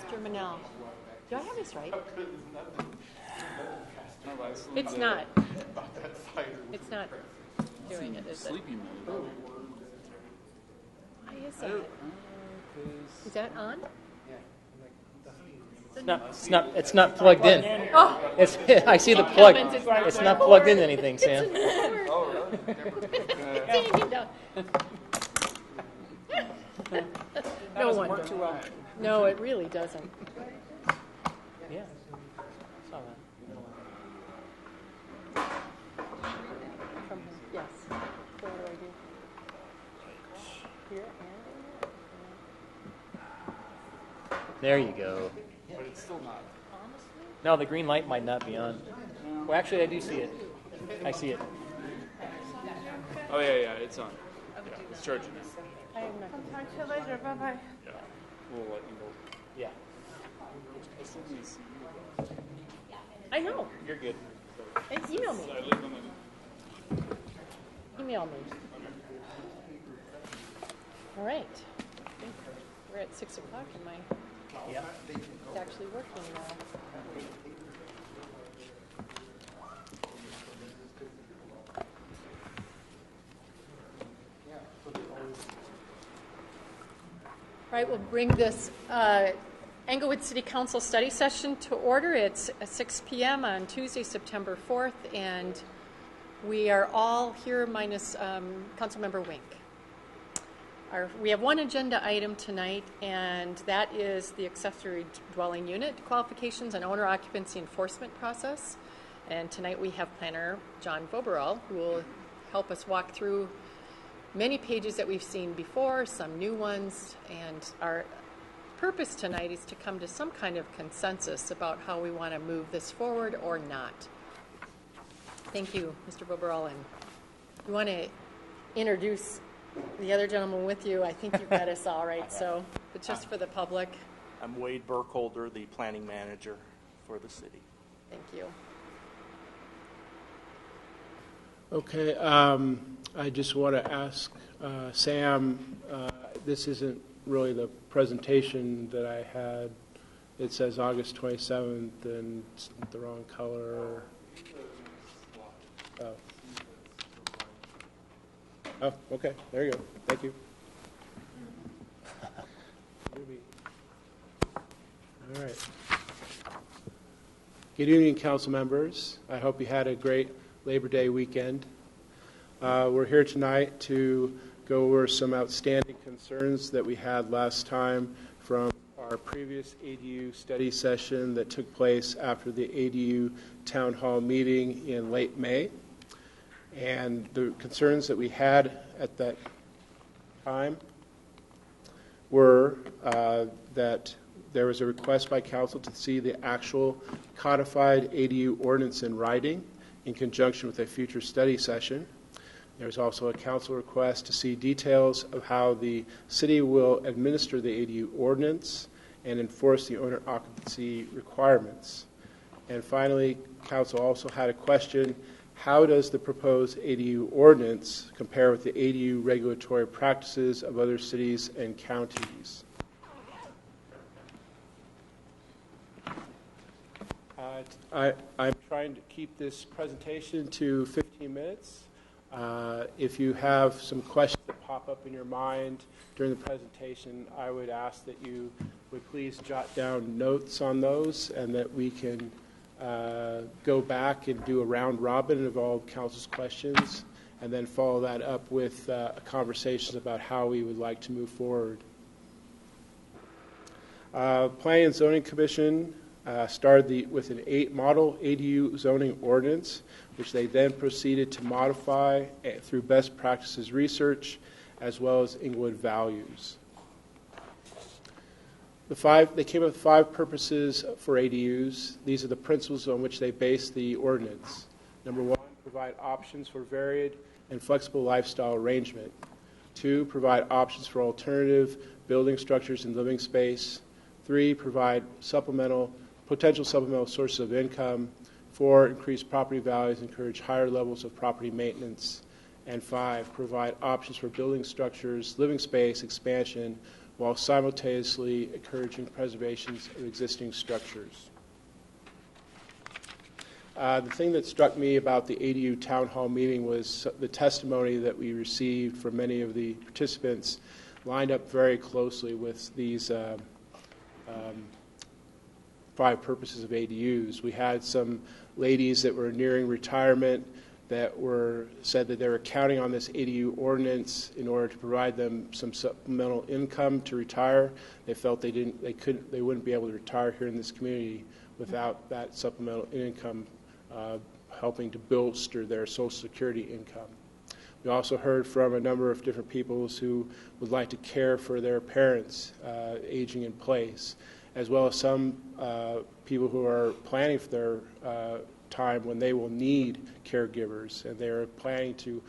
Mr. Manel. Do I have this right? It's not. It's not doing it, is it? Sleepy mode. Why is that? Is that on? It's not plugged in. Oh, I see the plug. It's It's not plugged into anything, Sam. Oh, really? No wonder. Work too well. No, it really doesn't. Yeah. Saw that. From him, yes. So what do I do? Here and There you go. But it's still not. No, the green light might not be on. Well, actually, I do see it. I see it. Oh, yeah, it's on. Yeah, it's charging. I am not. I'll talk to you later. Bye-bye. Yeah. We'll let you know. Yeah. I still need to see I know. You're good. And email me. you. I live on Email me. All right. I think we're at 6 o'clock and Yeah. it's actually working now. All right, we'll bring this Englewood City Council study session to order. It's at 6 p.m. on Tuesday, September 4th, and we are all here minus Councilmember Wink. We have one agenda item tonight, and that is the Accessory Dwelling Unit qualifications and owner occupancy enforcement process. And tonight we have Planner John Voboril, who will help us walk through many pages that we've seen before, some new ones, and our purpose tonight is to come to some kind of consensus about how we want to move this forward or not. Thank you, Mr. Voboril. And you want to introduce the other gentleman with you? I think you've got us all right, so, but just for the public. I'm Wade Burkholder, the planning manager for the city. Thank you. Okay, I just want to ask Sam, this isn't really the presentation that I had. It says August 27th, and it's the wrong color. Oh, okay, there you go. Thank you. All right. Good evening, council members. I hope you had a great Labor Day weekend. We're here tonight to go over some outstanding concerns that we had last time from our previous ADU study session that took place after the ADU town hall meeting in late May. And the concerns that we had at that time were that there was a request by council to see the actual codified ADU ordinance in writing in conjunction with a future study session. There's also a council request to see details of how the city will administer the ADU ordinance and enforce the owner occupancy requirements. And finally, council also had a question: how does the proposed ADU ordinance compare with the ADU regulatory practices of other cities and counties? I'm trying to keep this presentation to 15 minutes. If you have some questions that pop up in your mind during the presentation, I would ask that you would please jot down notes on those, and that we can go back and do a round robin of all council's questions, and then follow that up with conversations about how we would like to move forward. Planning and Zoning Commission started with an model ADU zoning ordinance, which they then proceeded to modify through best practices research as well as Inglewood values. They came up with 5 purposes for ADUs. These are the principles on which they base the ordinance. Number 1, provide options for varied and flexible lifestyle arrangement. 2, provide options for alternative building structures and living space. 3, provide potential supplemental sources of income. 4, increase property values, encourage higher levels of property maintenance. And 5, provide options for building structures, living space, expansion, while simultaneously encouraging preservation of existing structures. The thing that struck me about the ADU town hall meeting was the testimony that we received from many of the participants lined up very closely with these 5 purposes of ADUs. We had some ladies that were nearing retirement that said that they were counting on this ADU ordinance in order to provide them some supplemental income to retire. They felt they wouldn't be able to retire here in this community without that supplemental income helping to bolster their Social Security income. We also heard from a number of different people who would like to care for their parents aging in place, as well as some people who are planning for their time when they will need caregivers, and they're planning to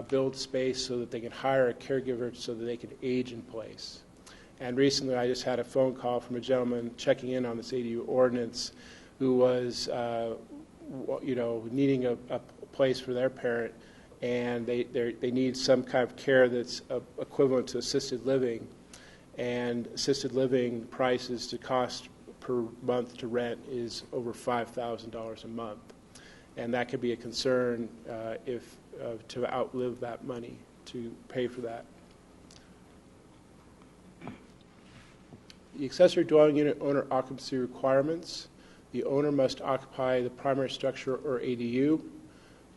build space so that they can hire a caregiver so that they can age in place. And recently I just had a phone call from a gentleman checking in on this ADU ordinance who was needing a place for their parent, and they need some kind of care that's equivalent to assisted living. And assisted living prices to cost per month to rent is over $5,000 a month. And that could be a concern to outlive that money to pay for that. The accessory dwelling unit owner occupancy requirements. The owner must occupy the primary structure or ADU.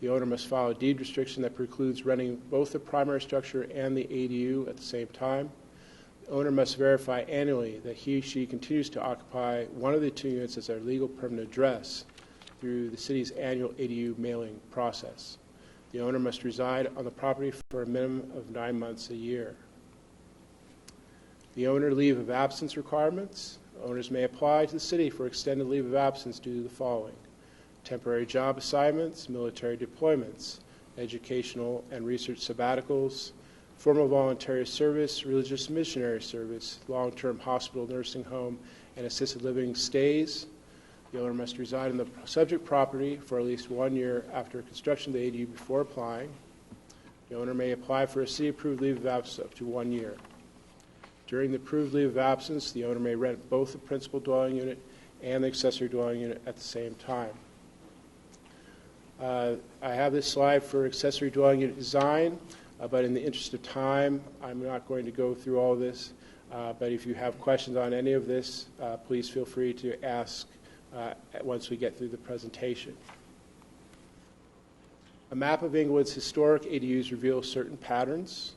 The owner must file a deed restriction that precludes renting both the primary structure and the ADU at the same time. The owner must verify annually that he or she continues to occupy one of the 2 units as their legal permanent address through the city's annual ADU mailing process. The owner must reside on the property for a minimum of 9 months a year. The owner leave of absence requirements. Owners may apply to the city for extended leave of absence due to the following: temporary job assignments, military deployments, educational and research sabbaticals, formal voluntary service, religious missionary service, long-term hospital, nursing home, and assisted living stays. The owner must reside on the subject property for at least 1 year after construction of the ADU before applying. The owner may apply for a city-approved leave of absence up to 1 year. During the approved leave of absence, the owner may rent both the principal dwelling unit and the accessory dwelling unit at the same time. I have this slide for accessory dwelling unit design, but in the interest of time, I'm not going to go through all this. But if you have questions on any of this, please feel free to ask once we get through the presentation. A map of Inglewood's historic ADUs reveals certain patterns.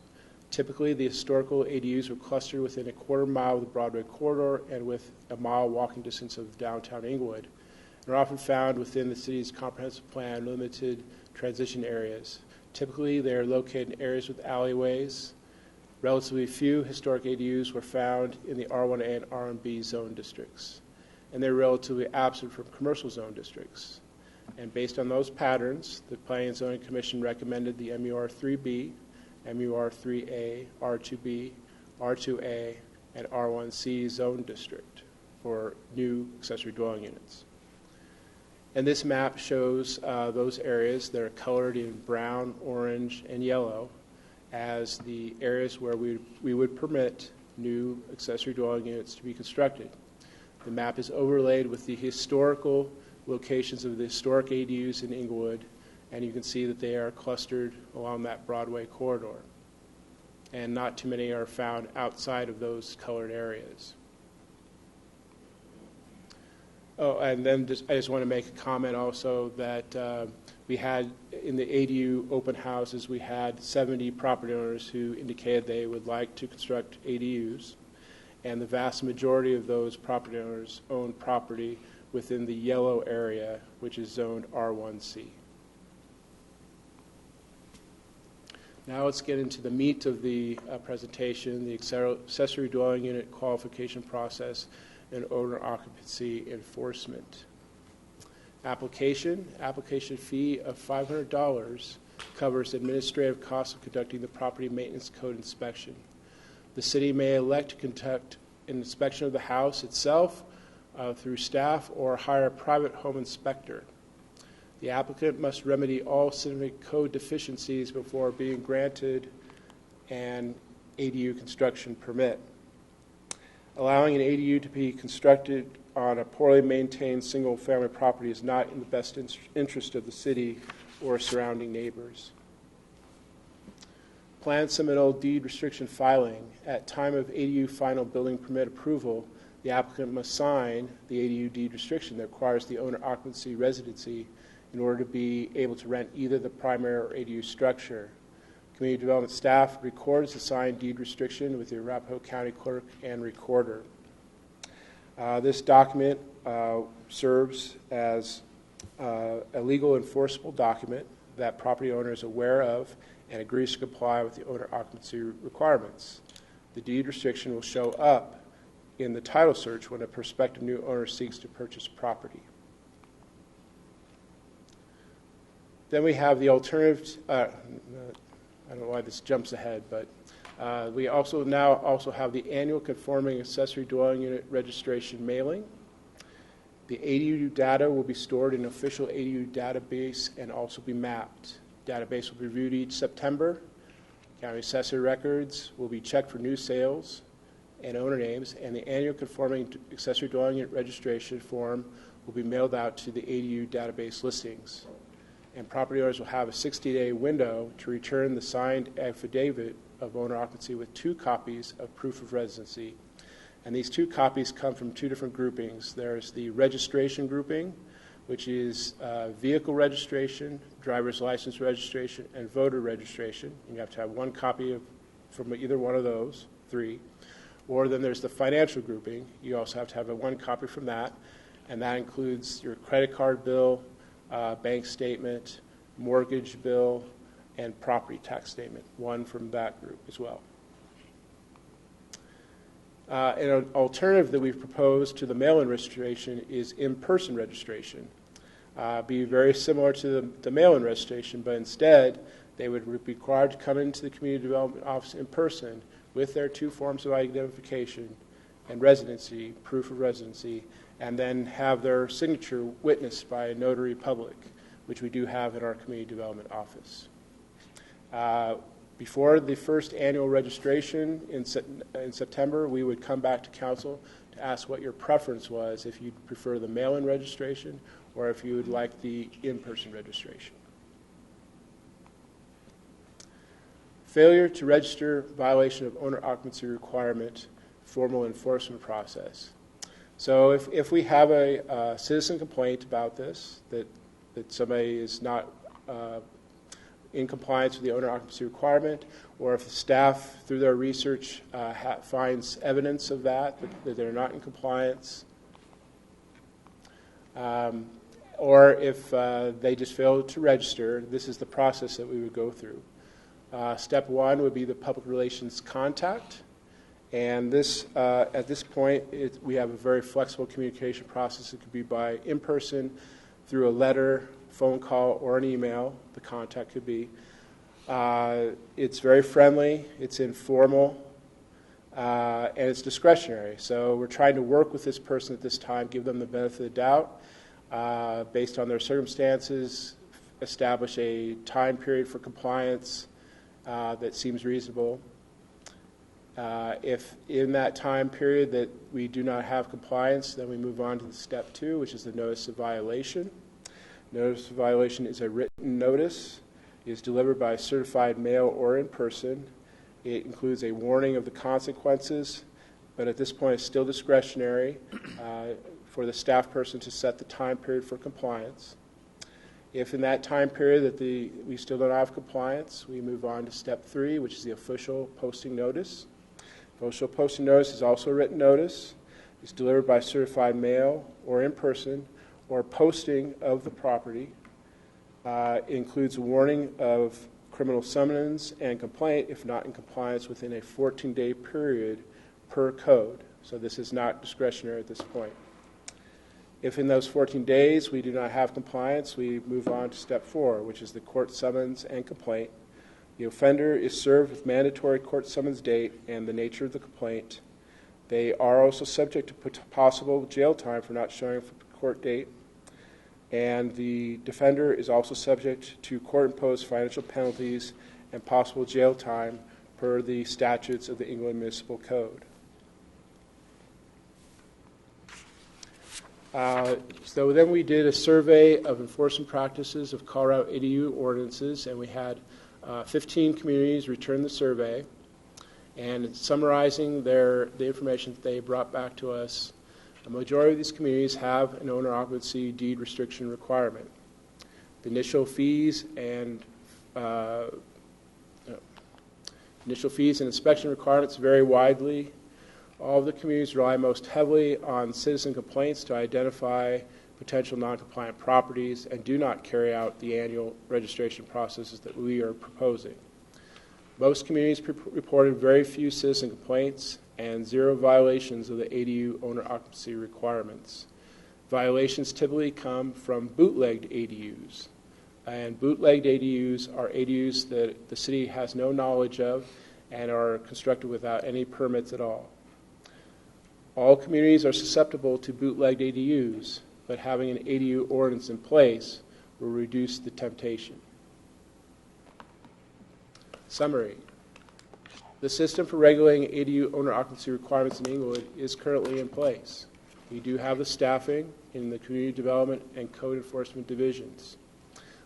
Typically, the historical ADUs were clustered within a quarter mile of the Broadway corridor and with a mile walking distance of downtown Inglewood, and are often found within the city's comprehensive plan limited transition areas. Typically, they are located in areas with alleyways. Relatively few historic ADUs were found in the R1A and R1B zone districts, and they're relatively absent from commercial zone districts. And based on those patterns, the Planning and Zoning Commission recommended the MUR 3B, MUR 3A, R2B, R2A, and R1C zone district for new accessory dwelling units. And this map shows those areas that are colored in brown, orange, and yellow as the areas where we would permit new accessory dwelling units to be constructed. The map is overlaid with the historical locations of the historic ADUs in Inglewood, and you can see that they are clustered along that Broadway corridor. And not too many are found outside of those colored areas. Oh, and then I just want to make a comment also that we had, in the ADU open houses, we had 70 property owners who indicated they would like to construct ADUs, and the vast majority of those property owners own property within the yellow area, which is zoned R1C. Now let's get into the meat of the presentation, the accessory dwelling unit qualification process and owner occupancy enforcement. Application fee of $500 covers administrative costs of conducting the property maintenance code inspection. The city may elect to conduct an inspection of the house itself through staff or hire a private home inspector. The applicant must remedy all significant code deficiencies before being granted an ADU construction permit. Allowing an ADU to be constructed on a poorly maintained single-family property is not in the best interest of the city or surrounding neighbors. Plan submittal deed restriction filing. At time of ADU final building permit approval, the applicant must sign the ADU deed restriction that requires the owner occupancy residency in order to be able to rent either the primary or ADU structure. Community development staff records the signed deed restriction with the Arapahoe County Clerk and Recorder. This document serves as a legal enforceable document that property owner is aware of and agrees to comply with the owner occupancy requirements. The deed restriction will show up in the title search when a prospective new owner seeks to purchase property. Then we have the alternative, I don't know why this jumps ahead, but we also have the annual conforming accessory dwelling unit registration mailing. The ADU data will be stored in an official ADU database and also be mapped. Database will be reviewed each September. County accessory records will be checked for new sales and owner names, and the annual conforming accessory dwelling unit registration form will be mailed out to the ADU database listings. And property owners will have a 60-day window to return the signed affidavit of owner occupancy with 2 copies of proof of residency. And these 2 copies come from 2 different groupings. There's the registration grouping, which is vehicle registration, driver's license registration, and voter registration. And you have to have 1 copy from either one of those 3. Or then there's the financial grouping. You also have to have 1 copy from that, and that includes your credit card bill, bank statement, mortgage bill, and property tax statement, 1 from that group as well. An alternative that we've proposed to the mail-in registration is in-person registration. Be very similar to the mail-in registration, but instead they would be required to come into the community development office in person with their 2 forms of identification and residency, proof of residency, and then have their signature witnessed by a notary public, which we do have in our community development office. Before the first annual registration in September, we would come back to council to ask what your preference was, if you'd prefer the mail-in registration or if you would like the in-person registration. Failure to register, violation of owner occupancy requirement, formal enforcement process. So if we have a citizen complaint about this, that somebody is not in compliance with the owner occupancy requirement, or if the staff, through their research, finds evidence of that they're not in compliance, or if they just fail to register, this is the process that we would go through. Step 1 would be the public relations contact. And this, at this point, we have a very flexible communication process. It could be by in-person, through a letter, phone call, or an email. The contact could be. It's very friendly. It's informal. And it's discretionary. So we're trying to work with this person at this time, give them the benefit of the doubt, based on their circumstances, establish a time period for compliance that seems reasonable. If in that time period that we do not have compliance, then we move on to the step 2, which is the notice of violation. Notice of violation is a written notice. It is delivered by certified mail or in person. It includes a warning of the consequences, but at this point it's still discretionary for the staff person to set the time period for compliance. If in that time period that we still don't have compliance, we move on to step 3, which is the official posting notice. Official posting notice is also a written notice. It's delivered by certified mail or in person, or posting of the property. It includes a warning of criminal summons and complaint if not in compliance within a 14-day period per code. So this is not discretionary at this point. If in those 14 days we do not have compliance, we move on to step 4, which is the court summons and complaint. The offender is served with mandatory court summons date and the nature of the complaint. They are also subject to possible jail time for not showing up for court date. And the defender is also subject to court-imposed financial penalties and possible jail time per the statutes of the England Municipal Code. So then we did a survey of enforcement practices of Colorado ADU ordinances, and we had 15 communities return the survey. And summarizing the information that they brought back to us, a majority of these communities have an owner occupancy deed restriction requirement. The initial fees and inspection requirements vary widely. All of the communities rely most heavily on citizen complaints to identify potential non-compliant properties and do not carry out the annual registration processes that we are proposing. Most communities reported very few citizen complaints and 0 violations of the ADU owner occupancy requirements. Violations typically come from bootlegged ADUs. And bootlegged ADUs are ADUs that the city has no knowledge of and are constructed without any permits at all. All communities are susceptible to bootlegged ADUs, but having an ADU ordinance in place will reduce the temptation. Summary. The system for regulating ADU owner occupancy requirements in Inglewood is currently in place. We do have the staffing in the community development and code enforcement divisions.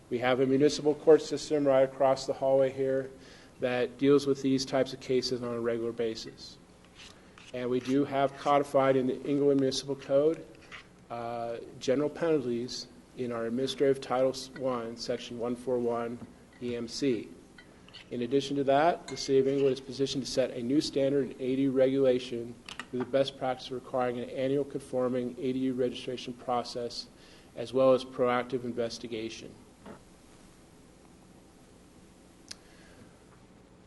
We have a municipal court system right across the hallway here that deals with these types of cases on a regular basis. And we do have codified in the Inglewood Municipal Code general penalties in our Administrative Title I, Section 141 EMC. In addition to that, the City of Inglewood is positioned to set a new standard in ADU regulation with the best practice requiring an annual conforming ADU registration process as well as proactive investigation.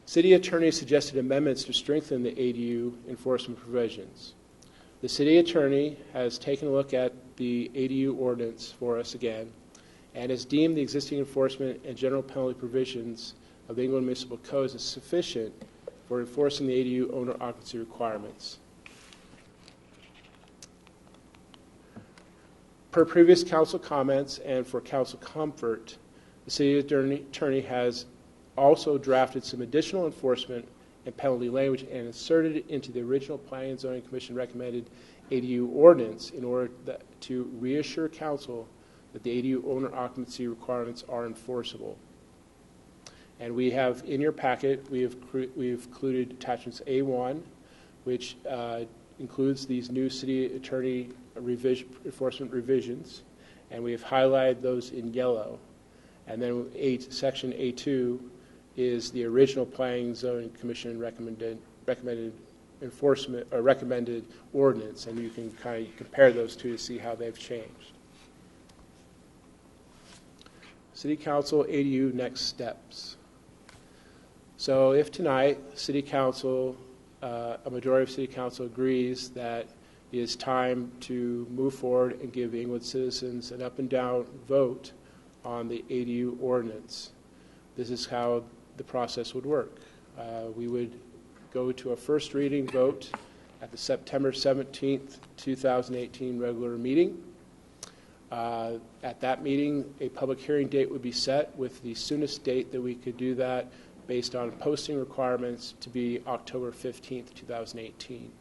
City Attorney suggested amendments to strengthen the ADU enforcement provisions. The City Attorney has taken a look at the ADU ordinance for us again and has deemed the existing enforcement and general penalty provisions of the England Municipal Code as sufficient for enforcing the ADU owner occupancy requirements. Per previous council comments and for council comfort, the City Attorney has also drafted some additional enforcement and penalty language and inserted it into the original Planning and Zoning Commission recommended ADU ordinance in order to reassure council that the ADU owner occupancy requirements are enforceable. And we have in your packet, we've included attachments A1, which includes these new City Attorney enforcement revisions, and we have highlighted those in yellow. And then Section A2 is the original Planning and Zoning Commission recommended enforcement or recommended ordinance, and you can kind of compare those two to see how they've changed. City Council ADU next steps. So if tonight City Council, a majority of City Council agrees that it is time to move forward and give Inglewood citizens an up and down vote on the ADU ordinance, this is how the process would work. We would go to a first reading vote at the September 17th, 2018 regular meeting. At that meeting, a public hearing date would be set with the soonest date that we could do that based on posting requirements to be October 15th, 2018.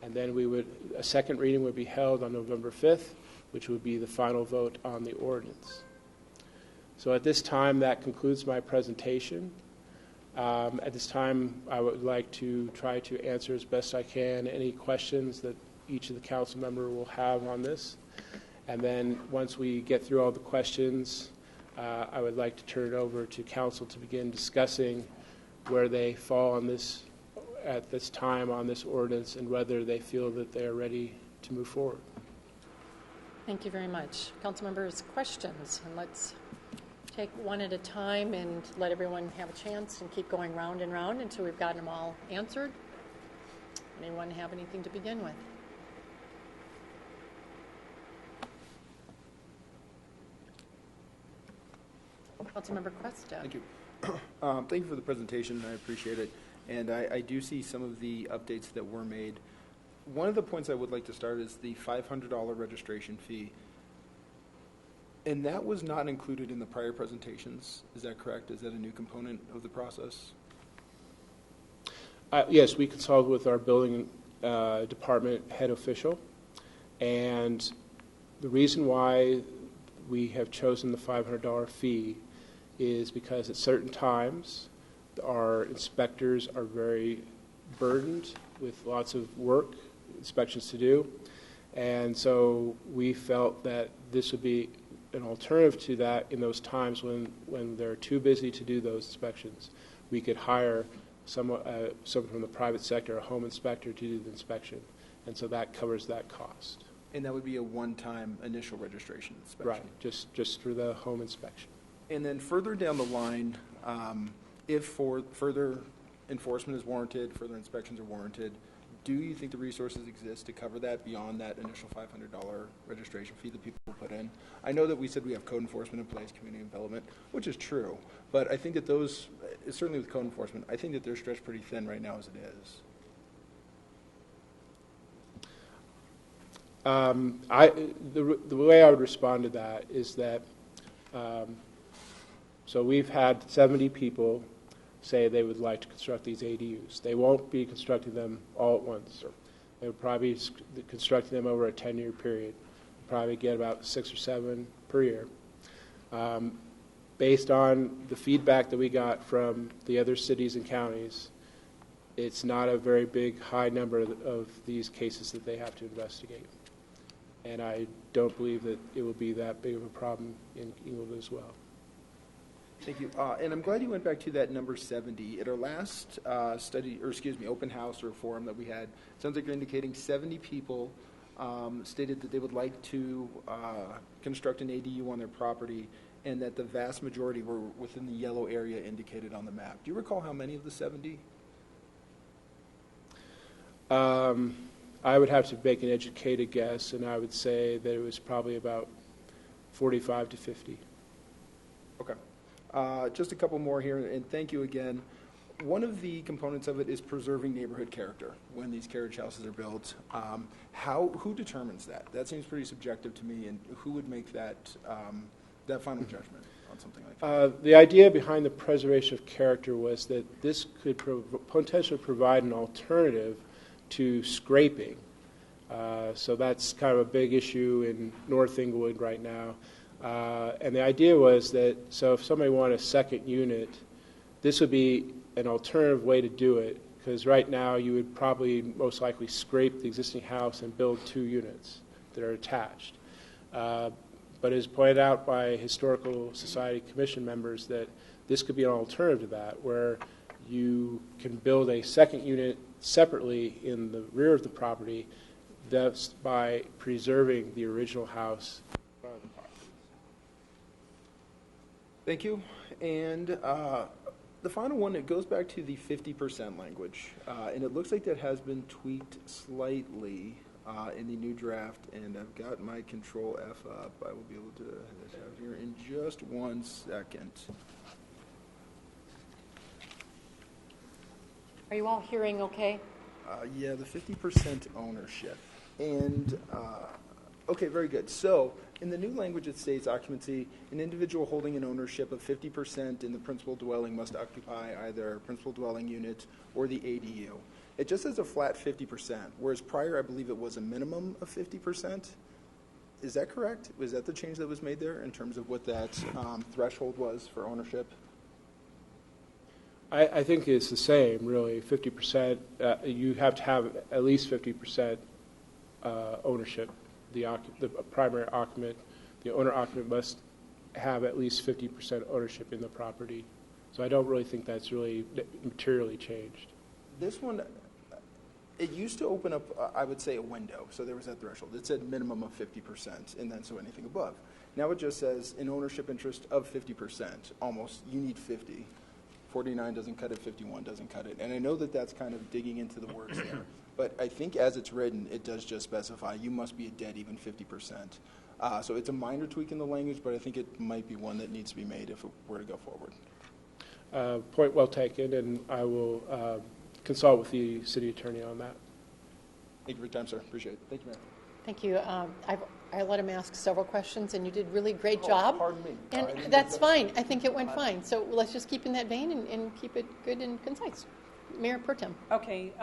And then a second reading would be held on November 5th, which would be the final vote on the ordinance. So at this time, that concludes my presentation. At this time, I would like to try to answer as best I can any questions that each of the council member will have on this. And then once we get through all the questions, I would like to turn it over to council to begin discussing where they fall on this at this time on this ordinance and whether they feel that they are ready to move forward. Thank you very much. Council members, questions? And let's take one at a time and let everyone have a chance and keep going round and round until we've gotten them all answered. Anyone have anything to begin with? Councilmember Cuesta. Thank you. Thank you for the presentation. I appreciate it. And I do see some of the updates that were made. One of the points I would like to start is the $500 registration fee. And that was not included in the prior presentations. Is that correct? Is that a new component of the process? Yes, we consulted with our building department head official, and The reason why we have chosen the $500 fee is because at certain times our inspectors are very burdened with lots of work, inspections to do, and so we felt that this would be an alternative to that in those times when they're too busy to do those inspections. We could hire someone from the private sector, a home inspector, to do the inspection, and so that covers that cost. And that would be a one-time initial registration inspection? Right, just for the home inspection. And then further down the line, if further enforcement is warranted, further inspections are warranted, do you think the resources exist to cover that beyond that initial $500 registration fee that people will put in? I know that we said we have code enforcement in place, community development, which is true, but I think that those, certainly with code enforcement, I think that they're stretched pretty thin right now as it is. The way I would respond to that is that, so we've had 70 people say they would like to construct these ADUs. They won't be constructing them all at once. They would probably be constructing them over a 10-year period. Probably get about 6 or 7 per year. Based on the feedback that we got from the other cities and counties, it's not a very big, high number of these cases that they have to investigate. And I don't believe that it will be that big of a problem in England as well. Thank you. And I'm glad you went back to that number 70. At our last open house or forum that we had, it sounds like you're indicating 70 people stated that they would like to construct an ADU on their property, and that the vast majority were within the yellow area indicated on the map. Do you recall how many of the 70? I would have to make an educated guess, and I would say that it was probably about 45 to 50. Okay. Just a couple more here, and thank you again. One of the components of it is preserving neighborhood character when these carriage houses are built. Who determines that? That seems pretty subjective to me, and who would make that final judgment on something like that? The idea behind the preservation of character was that this could potentially provide an alternative to scraping. So that's kind of a big issue in North Englewood right now. And the idea was that, so if somebody wanted a second unit, this would be an alternative way to do it, because right now you would probably most likely scrape the existing house and build 2 units that are attached. But as pointed out by Historical Society Commission members, that this could be an alternative to that, where you can build a second unit separately in the rear of the property, thus by preserving the original house. Thank you. And the final one, it goes back to the 50% language, and it looks like that has been tweaked slightly in the new draft, and I've got my Control F up. I will be able to head this out here in just 1 second. Are you all hearing okay? Yeah, the 50% ownership. And, okay, very good. So, in the new language it states occupancy, an individual holding an ownership of 50% in the principal dwelling must occupy either principal dwelling unit or the ADU. It just says a flat 50%, whereas prior I believe it was a minimum of 50%. Is that correct? Was that the change that was made there in terms of what that threshold was for ownership? I think it's the same, really. 50%, you have to have at least 50% ownership. The primary occupant, the owner-occupant must have at least 50% ownership in the property. So I don't really think that's really materially changed. This one, it used to open up, I would say, a window. So there was that threshold. It said minimum of 50%, and then so anything above. Now it just says an ownership interest of 50%. Almost, you need 50. 49 doesn't cut it, 51 doesn't cut it. And I know that that's kind of digging into the words there. But I think as it's written, it does just specify you must be a dead even 50%. So it's a minor tweak in the language, but I think it might be one that needs to be made if it were to go forward. Point well taken, and I will consult with the city attorney on that. Thank you for your time, sir. Appreciate it. Thank you, Mayor. Thank you. I let him ask several questions, and you did a really great job. Pardon me. And that's fine. I think it went fine. So let's just keep in that vein and keep it good and concise. Mayor Pro Tem. Okay.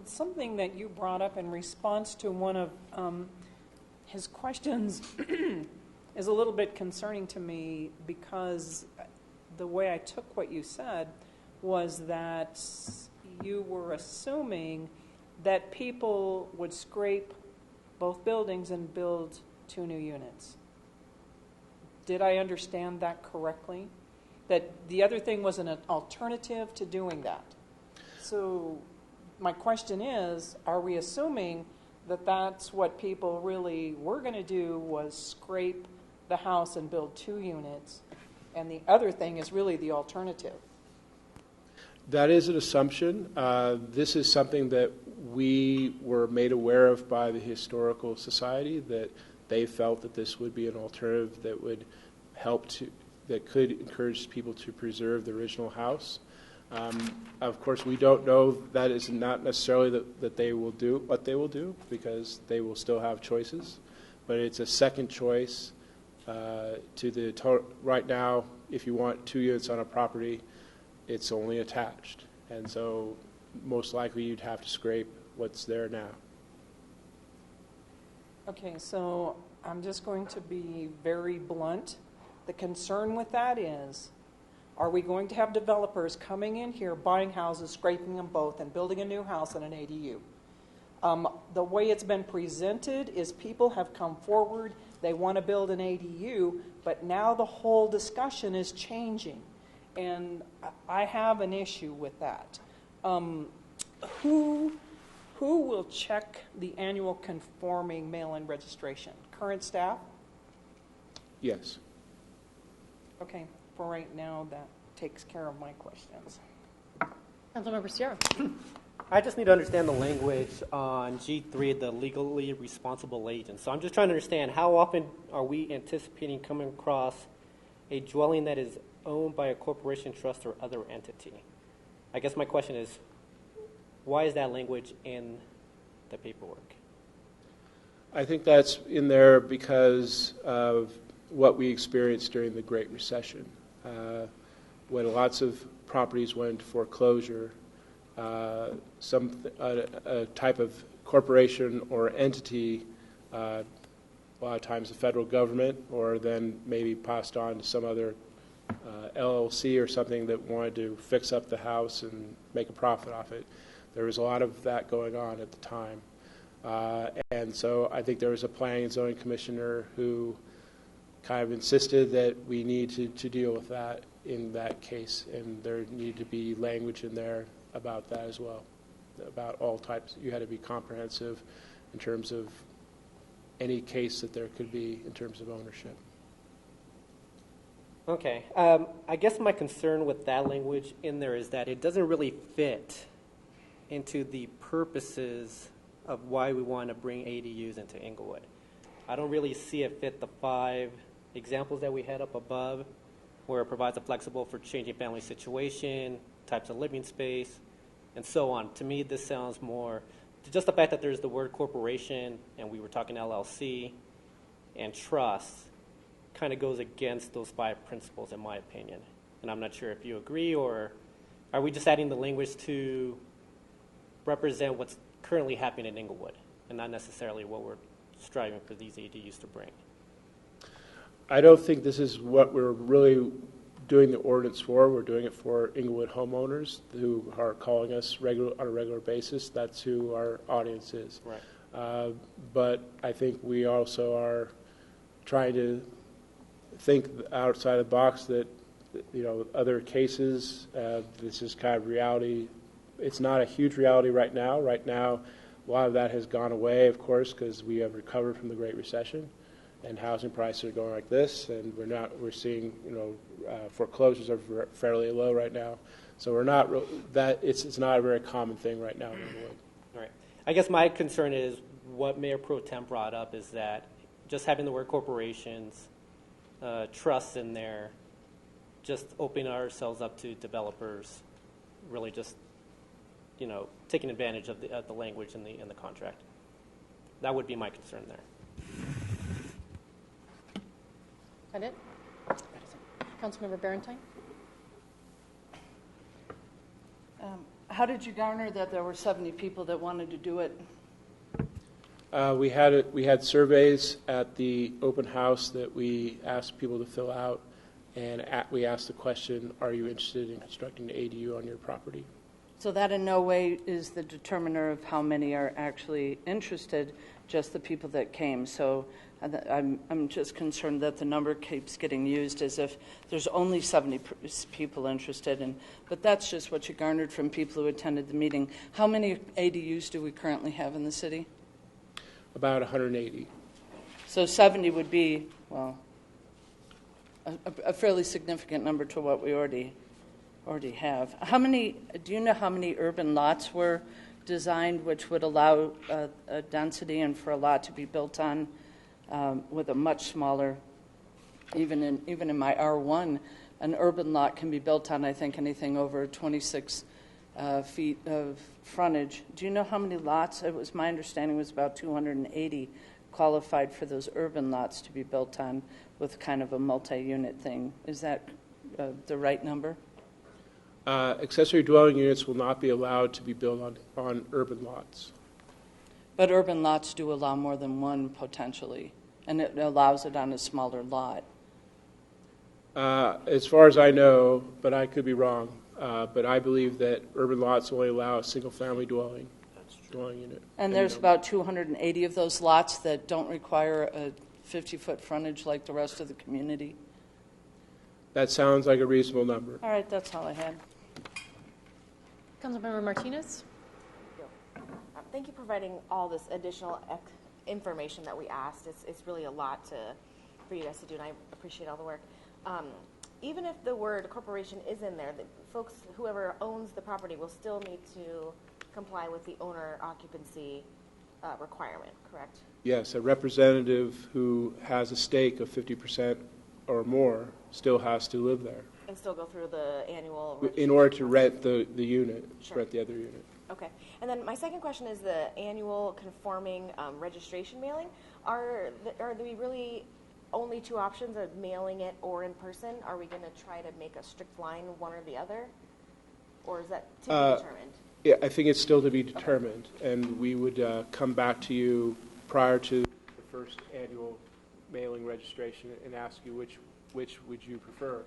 Something that you brought up in response to one of his questions is a little bit concerning to me, because the way I took what you said was that you were assuming that people would scrape both buildings and build 2 new units. Did I understand that correctly? That the other thing was an alternative to doing that. So my question is, are we assuming that that's what people really were going to do, was scrape the house and build 2 units, and the other thing is really the alternative? That is an assumption. This is something that we were made aware of by the Historical Society, that they felt that this would be an alternative that would that could encourage people to preserve the original house. Of course, we don't know. That is not necessarily that they will do what they will do, because they will still have choices. But it's a second choice right now. If you want 2 units on a property, it's only attached, and so most likely you'd have to scrape what's there now. Okay, so I'm just going to be very blunt. The concern with that is, are we going to have developers coming in here, buying houses, scraping them both, and building a new house and an ADU? The way it's been presented is people have come forward, they want to build an ADU, but now the whole discussion is changing. And I have an issue with that. Who will check the annual conforming mail-in registration? Current staff? Yes. Okay, for right now, that takes care of my questions. Councilmember Sierra. I just need to understand the language on G3, the legally responsible agent. So I'm just trying to understand, how often are we anticipating coming across a dwelling that is owned by a corporation, trust, or other entity? I guess my question is, why is that language in the paperwork? I think that's in there because of what we experienced during the Great Recession, when lots of properties went into foreclosure. A type of corporation or entity, a lot of times the federal government, or then maybe passed on to some other LLC or something that wanted to fix up the house and make a profit off it. There was a lot of that going on at the time. And so I think there was a planning and zoning commissioner who kind of insisted that we need to deal with that in that case, and there needed to be language in there about that as well, about all types. You had to be comprehensive in terms of any case that there could be in terms of ownership. Okay. I guess my concern with that language in there is that it doesn't really fit into the purposes of why we want to bring ADUs into Inglewood. I don't really see it fit the 5 examples that we had up above, where it provides a flexible for changing family situation, types of living space, and so on. To me, this sounds more, just the fact that there's the word corporation, and we were talking LLC, and trust, kind of goes against those 5 principles, in my opinion. And I'm not sure if you agree, or are we just adding the language to represent what's currently happening in Inglewood, and not necessarily what we're striving for these ADUs to bring? I don't think this is what we're really doing the ordinance for. We're doing it for Inglewood homeowners who are calling us on a regular basis. That's who our audience is. Right. But I think we also are trying to think outside the box that, other cases, this is kind of reality. It's not a huge reality right now. Right now, a lot of that has gone away, of course, because we have recovered from the Great Recession, and housing prices are going like this, and we're seeing, foreclosures are fairly low right now. So we're not it's not a very common thing right now in Inglewood. All right. I guess my concern is what Mayor Pro Tem brought up is that just having the word corporations, trusts in there, just opening ourselves up to developers, really just, taking advantage of the language in the contract. That would be my concern there. That it? Councilmember Barentine? How did you garner that there were 70 people that wanted to do it? We had surveys at the open house that we asked people to fill out, and we asked the question, are you interested in constructing an ADU on your property? So that in no way is the determiner of how many are actually interested, just the people that came. So I'm just concerned that the number keeps getting used as if there's only 70 people interested, but that's just what you garnered from people who attended the meeting. How many ADUs do we currently have in the city? About 180. So 70 would be, well, a fairly significant number to what we already have. Do you know how many urban lots were designed which would allow a density and for a lot to be built on with a much smaller, even in my R1, an urban lot can be built on, I think, anything over 26 feet of frontage. Do you know how many lots? It was my understanding it was about 280 qualified for those urban lots to be built on with kind of a multi-unit thing. Is that the right number? Accessory dwelling units will not be allowed to be built on urban lots. But urban lots do allow more than one potentially, and it allows it on a smaller lot. As far as I know, but I could be wrong, but I believe that urban lots only allow a single-family dwelling unit. And there's about 280 of those lots that don't require a 50-foot frontage like the rest of the community. That sounds like a reasonable number. All right, that's all I had. Councilmember Martinez? Thank you for providing all this additional information that we asked. It's really a lot for you guys to do, and I appreciate all the work. Even if the word corporation is in there, the folks, whoever owns the property, will still need to comply with the owner occupancy requirement, correct? Yes, a representative who has a stake of 50% or more still has to live there. And still go through the annual... In order to rent the unit, sure. Rent the other unit. Okay. And then my second question is the annual conforming registration mailing. Are there really only two options of mailing it or in person? Are we going to try to make a strict line one or the other? Or is that to be determined? Yeah, I think it's still to be determined. Okay. And we would come back to you prior to the first annual mailing registration and ask you which would you prefer,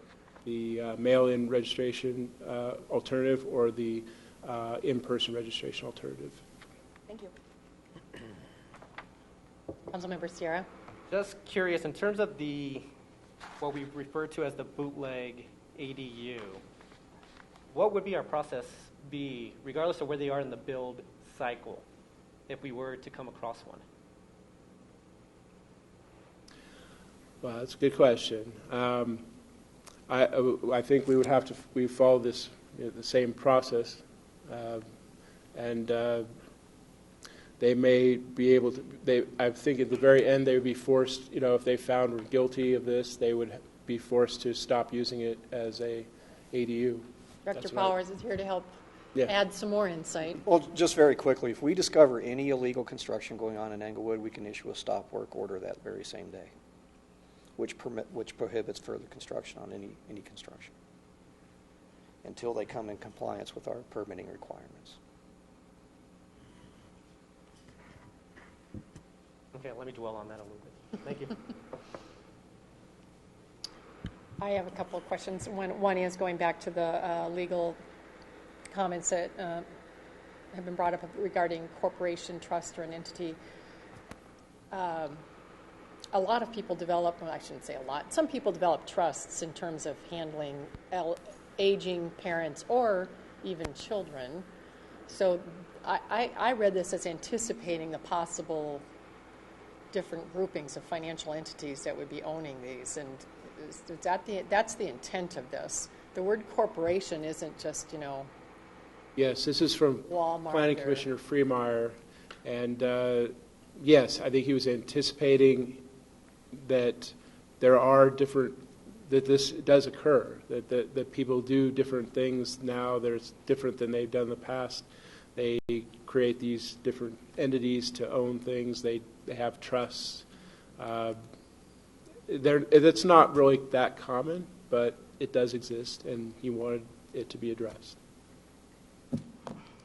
the mail-in registration alternative or the in-person registration alternative. Thank you. Councilmember Sierra? Just curious, in terms of what we refer to as the bootleg ADU, what would be our process be, regardless of where they are in the build cycle, if we were to come across one? Well, that's a good question. I think we would have to follow this the same process, and they may be able to. I think at the very end they would be forced. If they found were guilty of this, they would be forced to stop using it as a ADU. Director Powers is here to help add some more insight. Well, just very quickly, if we discover any illegal construction going on in Englewood, we can issue a stop work order that very same day, which prohibits further construction on any construction until they come in compliance with our permitting requirements. Okay, let me dwell on that a little bit. Thank you. I have a couple of questions. One is going back to the legal comments that have been brought up regarding corporation, trust, or an entity. A lot of people develop, well, I shouldn't say a lot, some people develop trusts in terms of handling aging parents or even children. So I read this as anticipating the possible different groupings of financial entities that would be owning these, and that's the intent of this. The word corporation isn't just, Yes, this is from Walmart Planning Commissioner Freemeyer, and yes, I think he was anticipating that that this does occur, that people do different things now that it's different than they've done in the past. They create these different entities to own things. They have trusts. It's not really that common, but it does exist, and he wanted it to be addressed.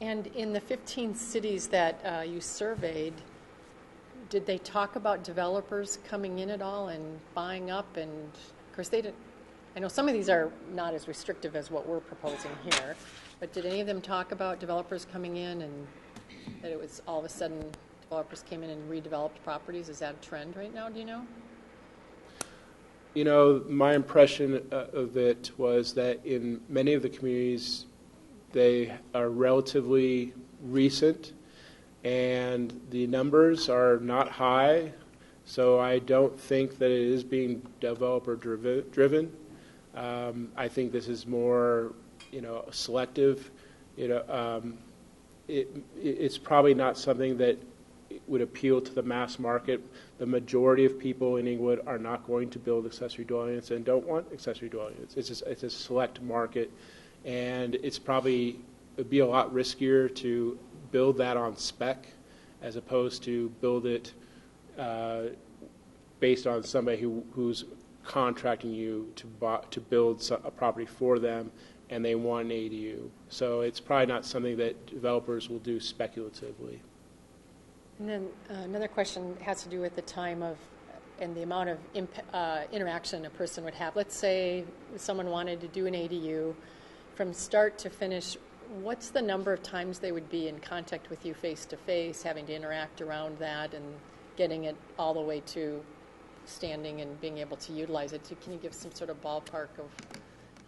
And in the 15 cities that you surveyed, did they talk about developers coming in at all and buying up? And of course, they didn't. I know some of these are not as restrictive as what we're proposing here, but did any of them talk about developers coming in and that it was all of a sudden developers came in and redeveloped properties? Is that a trend right now, do you know? You know, my impression of it was that in many of the communities, they are relatively recent, and the numbers are not high, so I don't think that it is being developer driven. I think this is more, selective. It's probably not something that would appeal to the mass market. The majority of people in Englewood are not going to build accessory dwelling units and don't want accessory dwelling units. It's a select market, and it'd be a lot riskier to build that on spec as opposed to build it based on somebody who's contracting you to build a property for them, and they want an ADU. So it's probably not something that developers will do speculatively. And then another question has to do with the time of and the amount of interaction a person would have. Let's say someone wanted to do an ADU from start to finish. What's the number of times they would be in contact with you face-to-face, having to interact around that and getting it all the way to standing and being able to utilize it? Can you give some sort of ballpark of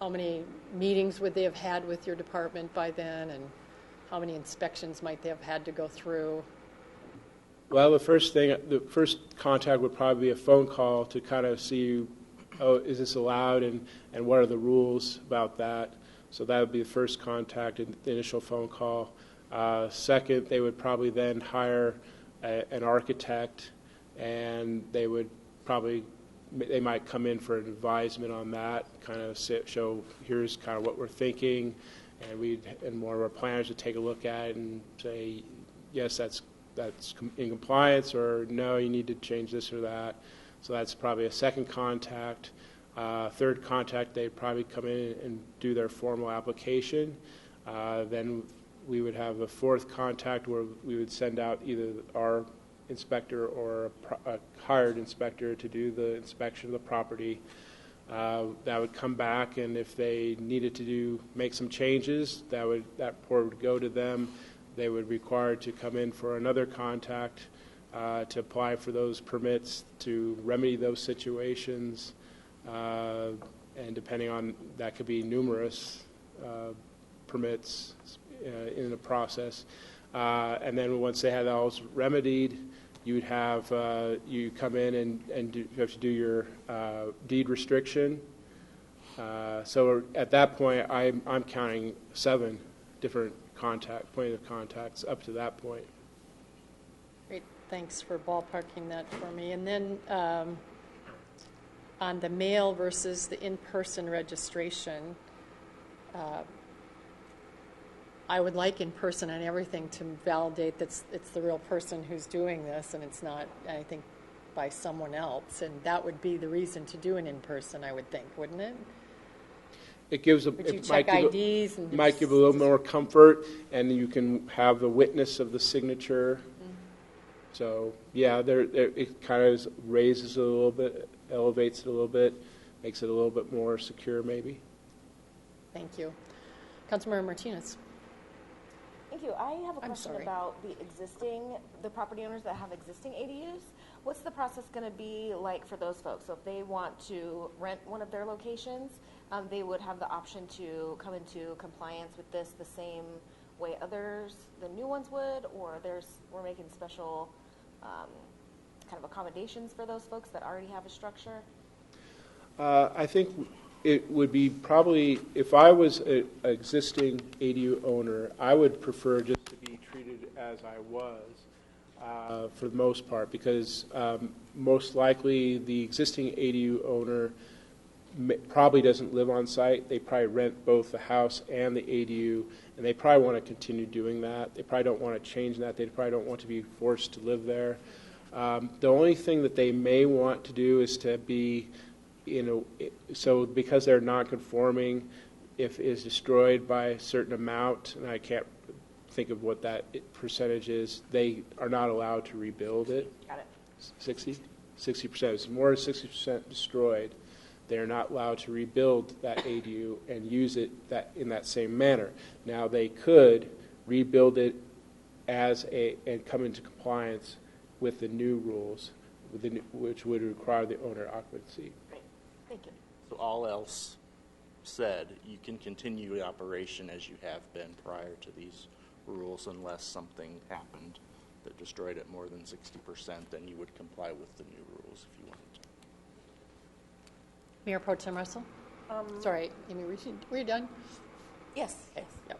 how many meetings would they have had with your department by then, and how many inspections might they have had to go through? Well, the first contact would probably be a phone call to kind of see, is this allowed, and what are the rules about that? So that would be the first contact, the initial phone call. Second, they would probably then hire an architect, and they might come in for an advisement on that, kind of show, here's kind of what we're thinking, and more of our planners would take a look at it and say, yes, that's in compliance, or no, you need to change this or that. So that's probably a second contact. Third contact, they'd probably come in and do their formal application. Then we would have a fourth contact where we would send out either our inspector or a hired inspector to do the inspection of the property. That would come back, and if they needed to make some changes, that report would go to them. They would be required to come in for another contact to apply for those permits to remedy those situations, and depending on that, could be numerous permits in the process. And then once they had those remedied, you would have you come in and you have to do your deed restriction. So at that point, I'm counting 7 different point of contacts up to that point. Great, thanks for ballparking that for me. And then on the mail versus the in-person registration, I would like in-person on everything to validate that it's the real person who's doing this, and it's not, I think, by someone else. And that would be the reason to do an in-person, I would think, wouldn't it? It gives might give a little more comfort, and you can have the witness of the signature. Mm-hmm. So yeah, it kind of raises it a little bit, elevates it a little bit, makes it a little bit more secure, maybe. Thank you, Councilmember Martinez. Thank you. I have a question about the property owners that have existing ADUs. What's the process going to be like for those folks? So if they want to rent one of their locations, they would have the option to come into compliance with this the same way the new ones would, or we're making special kind of accommodations for those folks that already have a structure? I think it would be probably, if I was an existing ADU owner, I would prefer just to be treated as I was for the most part, because most likely the existing ADU owner probably doesn't live on site. They probably rent both the house and the ADU, and they probably want to continue doing that. They probably don't want to change that. They probably don't want to be forced to live there. The only thing that they may want to do is to be, so because they're non-conforming, if it is destroyed by a certain amount, and I can't think of what that percentage is, they are not allowed to rebuild it. Got it. 60%. If it's more than 60% destroyed, they're not allowed to rebuild that ADU and use it in that same manner. Now, they could rebuild it and come into compliance with the new rules, which would require the owner occupancy. Great. Thank you. So all else said, you can continue the operation as you have been prior to these rules unless something happened that destroyed it more than 60%, then you would comply with the new rules if you wanted to. Mayor Pro Tem Russell? Sorry, Amy, were you done? Yes. Okay. Yep.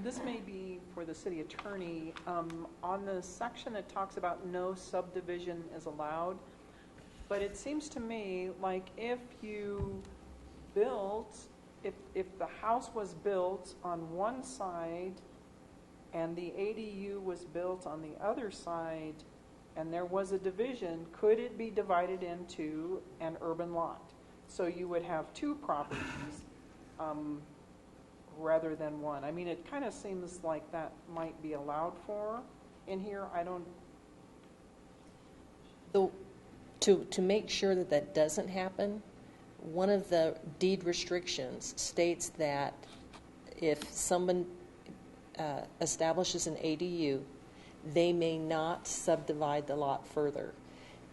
This may be for the city attorney. On the section that talks about no subdivision is allowed, but it seems to me like if you built, if the house was built on one side and the ADU was built on the other side and there was a division, could it be divided into an urban lot? So you would have two properties rather than one. I mean, it kind of seems like that might be allowed for in here. I don't. To make sure that that doesn't happen, one of the deed restrictions states that if someone establishes an ADU, they may not subdivide the lot further.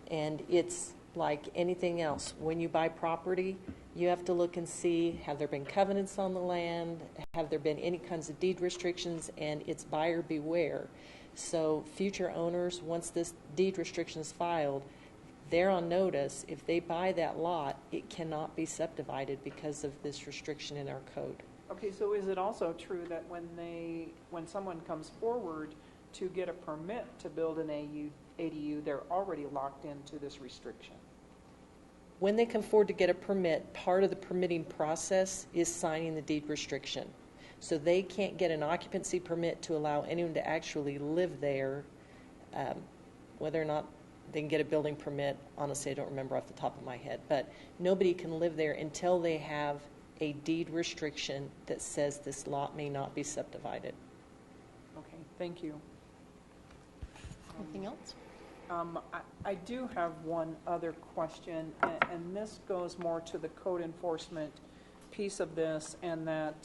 And it's like anything else. When you buy property, you have to look and see, have there been covenants on the land? Have there been any kinds of deed restrictions? And it's buyer beware. So future owners, once this deed restriction is filed, they're on notice. If they buy that lot, it cannot be subdivided because of this restriction in our code. Okay, so is it also true that when someone comes forward to get a permit to build an ADU, they're already locked into this restriction? When they come forward to get a permit, part of the permitting process is signing the deed restriction. So they can't get an occupancy permit to allow anyone to actually live there. Whether or not they can get a building permit, honestly, I don't remember off the top of my head. But nobody can live there until they have a deed restriction that says this lot may not be subdivided. Okay, thank you. Anything else? I do have one other question, and this goes more to the code enforcement piece of this, and that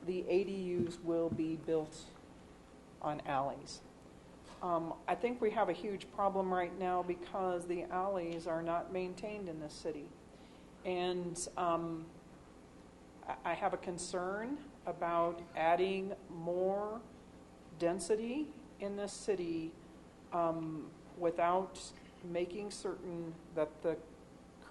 the ADUs will be built on alleys. I think we have a huge problem right now because the alleys are not maintained in this city. And I have a concern about adding more density in this city without making certain that the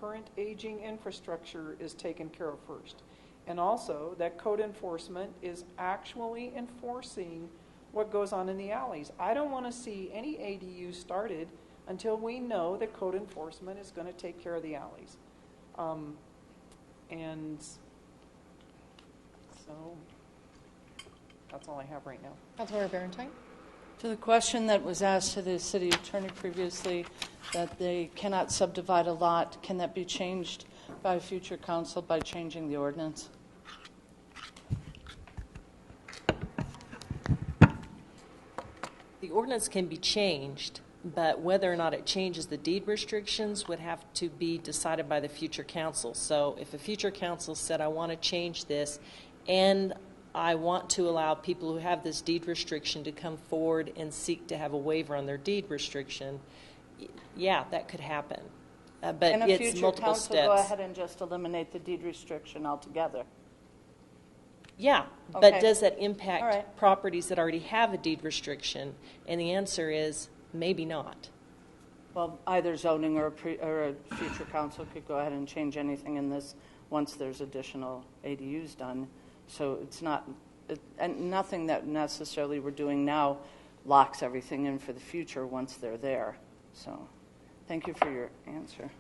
current aging infrastructure is taken care of first. And also that code enforcement is actually enforcing what goes on in the alleys. I don't want to see any ADU started until we know that code enforcement is going to take care of the alleys. And so that's all I have right now. Councilmember Barentine? To the question that was asked to the city attorney previously, that they cannot subdivide a lot, can that be changed by future council by changing the ordinance? The ordinance can be changed, but whether or not it changes the deed restrictions would have to be decided by the future council. So if a future council said, I want to change this, and I want to allow people who have this deed restriction to come forward and seek to have a waiver on their deed restriction, yeah, that could happen. But Can a it's future multiple council steps. go ahead and just eliminate the deed restriction altogether? Yeah, Okay. but does that impact All right. properties that already have a deed restriction? And the answer is maybe not. Well, either zoning or a future council could go ahead and change anything in this once there's additional ADUs done. So it's not, and nothing that necessarily we're doing now locks everything in for the future once they're there. So thank you for your answer.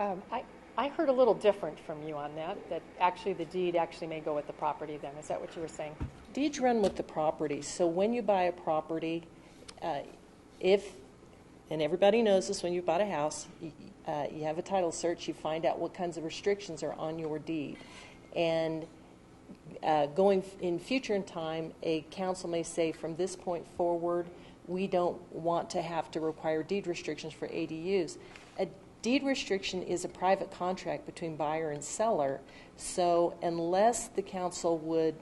I heard a little different from you on that actually the deed actually may go with the property then. Is that what you were saying? Deeds run with the property. So when you buy a property, and everybody knows this when you bought a house, you have a title search, you find out what kinds of restrictions are on your deed. And going in future in time, a council may say from this point forward, we don't want to have to require deed restrictions for ADUs. A deed restriction is a private contract between buyer and seller, so unless the council would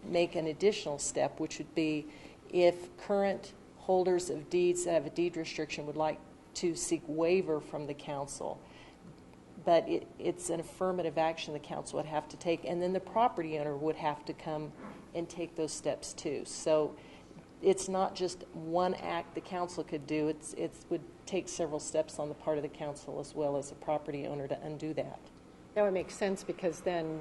make an additional step, which would be if current holders of deeds that have a deed restriction would like to seek waiver from the council, but it's an affirmative action the council would have to take, and then the property owner would have to come and take those steps too. So it's not just one act the council could do. It would take several steps on the part of the council as well as the property owner to undo that. That would make sense, because then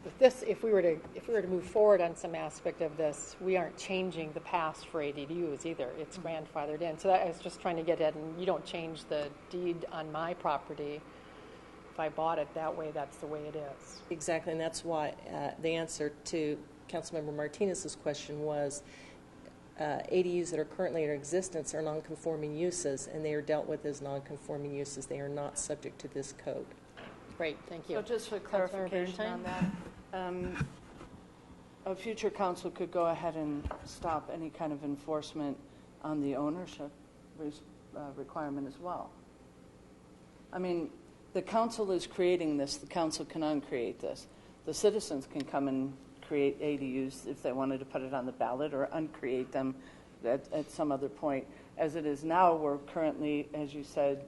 with this, if we were to move forward on some aspect of this, we aren't changing the past for ADUs either. It's grandfathered in. So that, I was just trying to get at, and you don't change the deed on my property. If I bought it that way, that's the way it is. Exactly, and that's why the answer to Councilmember Martinez's question was ADUs that are currently in existence are non-conforming uses, and they are dealt with as non-conforming uses. They are not subject to this code. Great, thank you. So just for clarification on that, a future council could go ahead and stop any kind of enforcement on the ownership requirement as well. I mean, the council is creating this. The council can uncreate this. The citizens can come and create ADUs if they wanted to put it on the ballot, or uncreate them at some other point. As it is now, we're currently, as you said,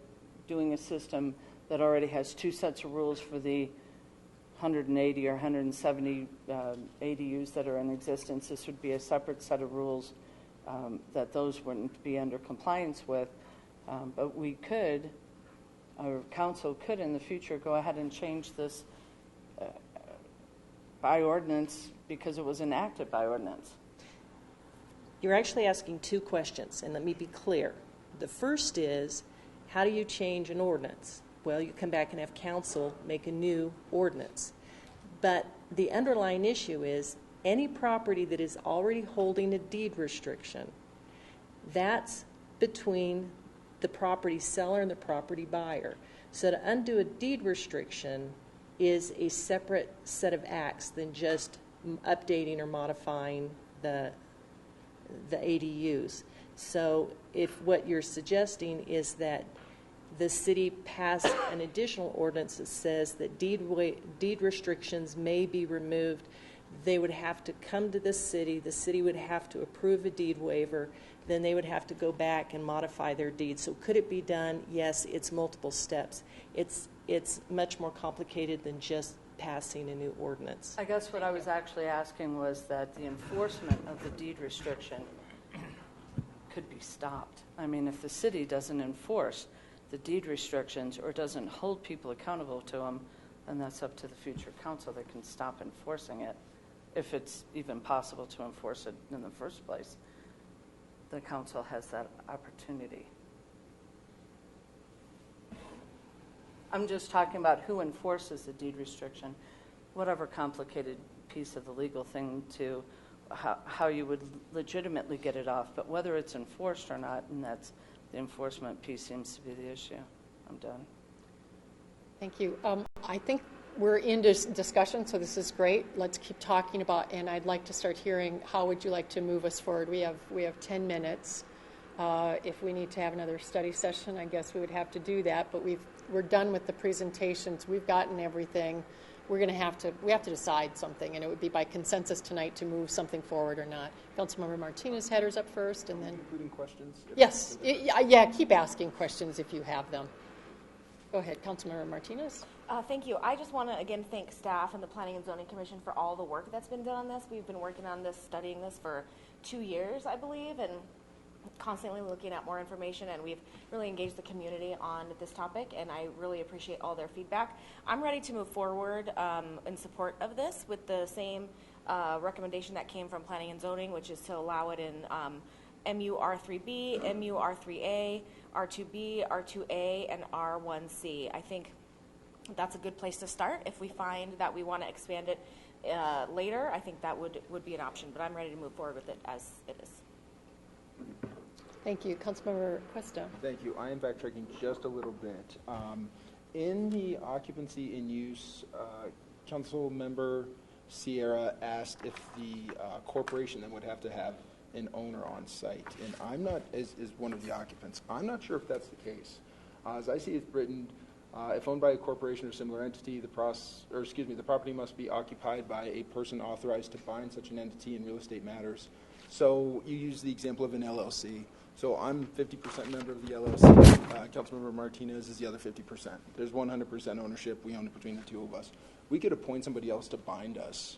doing a system that already has two sets of rules for the 180 or 170 ADUs that are in existence. This would be a separate set of rules that those wouldn't be under compliance with. But we could, our council could in the future go ahead and change this by ordinance, because it was enacted by ordinance. You're actually asking two questions, and let me be clear. The first is, how do you change an ordinance? Well, you come back and have council make a new ordinance. But the underlying issue is any property that is already holding a deed restriction, that's between the property seller and the property buyer. So to undo a deed restriction is a separate set of acts than just updating or modifying the ADUs. So if what you're suggesting is that the city pass an additional ordinance that says that deed restrictions may be removed, they would have to come to the city would have to approve a deed waiver, then they would have to go back and modify their deed. So could it be done? Yes, it's multiple steps. It's much more complicated than just passing a new ordinance. I guess what I was actually asking was that the enforcement of the deed restriction could be stopped. I mean, if the city doesn't enforce the deed restrictions or doesn't hold people accountable to them, then that's up to the future council. They can stop enforcing it, if it's even possible to enforce it in the first place. The council has that opportunity. I'm just talking about who enforces the deed restriction, whatever complicated piece of the legal thing to how you would legitimately get it off, but whether it's enforced or not, and that's the enforcement piece seems to be the issue. I'm done. Thank you. I think we're in discussion, so this is great. Let's keep talking about, and I'd like to start hearing, how would you like to move us forward? We have 10 minutes. If we need to have another study session, I guess we would have to do that, but we're done with the presentations. We've gotten everything. We have to decide something, and it would be by consensus tonight to move something forward or not. Councilmember Martinez had hers up first, and then including questions. Yes, yeah. Keep asking questions if you have them. Go ahead, Councilmember Martinez. Thank you. I just want to again thank staff and the Planning and Zoning Commission for all the work that's been done on this. We've been working on this, studying this for 2 years, I believe, and constantly looking at more information, and we've really engaged the community on this topic, and I really appreciate all their feedback. I'm ready to move forward in support of this with the same recommendation that came from Planning and Zoning, which is to allow it in MUR3B, MUR3A, R2B, R2A, and R1C. I think that's a good place to start. If we find that we want to expand it later, I think that would be an option, but I'm ready to move forward with it as it is. Thank you. Councilmember Cuesta. Thank you. I am backtracking just a little bit. In the occupancy in use, Council Member Sierra asked if the corporation then would have to have an owner on site. And I'm not, as one of the occupants, I'm not sure if that's the case. As I see it written, if owned by a corporation or similar entity, the property must be occupied by a person authorized to bind such an entity in real estate matters. So you use the example of an LLC. So I'm 50% member of the LLC. Councilmember Martinez is the other 50%. There's 100% ownership. We own it between the two of us. We could appoint somebody else to bind us